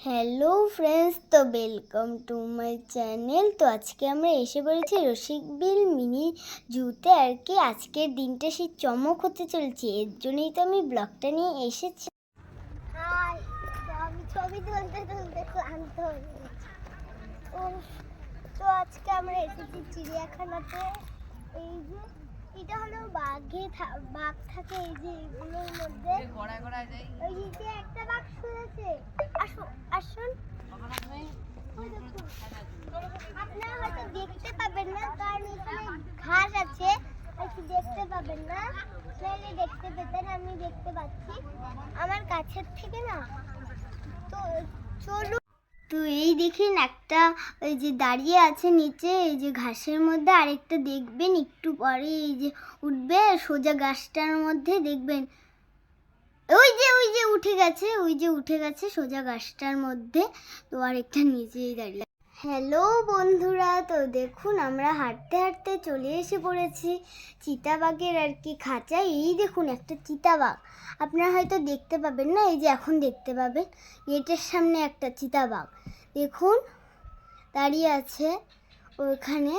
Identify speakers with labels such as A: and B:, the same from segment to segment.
A: Hello friends, তো welcome to my channel. তো আজকে আমরা এসে পড়েছি রসিকবিল মিনি জুতে। আর কি আজকের দিনটা সেই চমক হতে চলছে, এর জন্যই তো আমি ব্লগটা নিয়ে এসেছি। আমি ছবি তুলতে তুলতে ক্লান্ত হয়ে গেছি। তো আজকে আমরা এসেছি চিড়িয়াখানাতে। এই যে এটা হলো বাঘ থাকে এই যে এগুলোর মধ্যে। ওই যে একটা বাঘ শুয়েছে। আসুন, আপনারা হয়তো দেখতে পাবেন না কারণ এখানে ঘাস আছে, হয়তো দেখতে পাবেন না। তাহলে দেখতে পেতেন, আমি দেখতে পাচ্ছি আমার কাছের থেকে না। তো চলুন। তো এই দেখেন একটা ওই যে দাঁড়িয়ে আছে নিচে এই যে ঘাসের মধ্যে, আরেকটা দেখবেন একটু পরে এই যে উঠবে সোজা গাছটার মধ্যে, দেখবেন ওই যে উঠে গেছে সোজা গাছটার মধ্যে। তো আরেকটা নিচেই দাঁড়িয়ে। হ্যালো বন্ধুরা, তো দেখুন আমরা হাঁটতে হাঁটতে চলে এসে পড়েছি চিতাবাঘের আর কি খাঁচায়। এই দেখুন একটা চিতাবাঘ, আপনারা হয়তো দেখতে পাবেন না, এই যে এখন দেখতে পাবেন গেটের সামনে একটা চিতাবাঘ দেখুন দাঁড়িয়ে আছে ওখানে।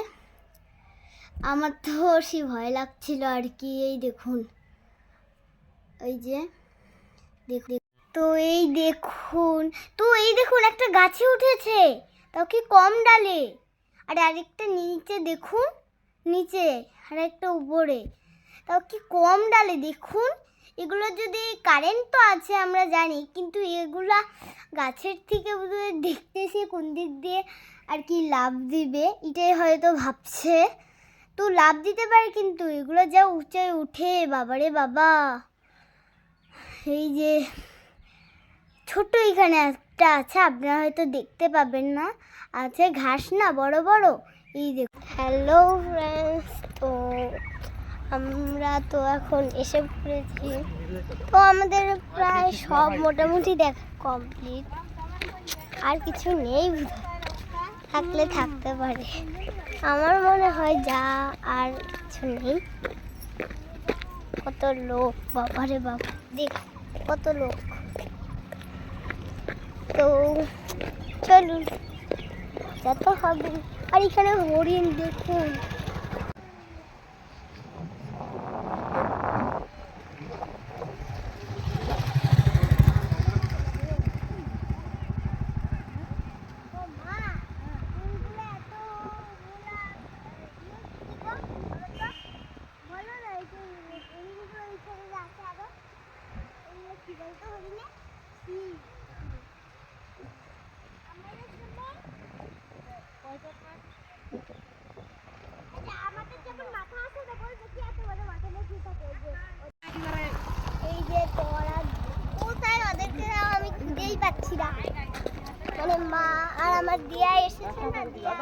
A: আমার তো সে ভয় লাগছিল আর কি। এই দেখুন ওই যে দেখুন, তো এই দেখুন একটা গাছে উঠেছে, তাও কি কম ডালে। আর আরেকটা নিচে দেখুন, নিচে আর একটা উপরে, তাও কি কম ডালে দেখুন। এগুলো যদি কারেন্ট তো আছে আমরা জানি, কিন্তু এগুলা গাছের থেকে দেখতেছি কোন দিক দিয়ে আর কি লাফ দিবে, এটাই হয়তো ভাবছে। তো লাফ দিতে পারে, কিন্তু এগুলো যা উঁচায় উঠে বাবারে বাবা। এই যে ছোট এখানে একটা আছে, আপনারা হয়তো দেখতে পাবেন না, আছে ঘাস না বড় বড়। এই দেখুন। হ্যালো ফ্রেন্ডস, তো আমরা তো এখন এসে পড়েছি। তো আমাদের প্রায় সব মোটামুটি দেখা কমপ্লিট, আর কিছু নেই, থাকলে থাকতে পারে। আমার মনে হয় যা আর কিছু নেই। কত লোক, বাবারে বাবা, দেখ কত লোক। তো চলুন, যত হবে। আর এখানে হরিণ দেখুন। আমাদের যখন মাথা আছে তখন দেখি এত বড় মাথা দেখি থাকে। এই যে তোরা কোথায়, ওদেরকে আমি খুঁজেই পাচ্ছি না। মানে মা আর আমার দিয়া এসেছে না, দিয়া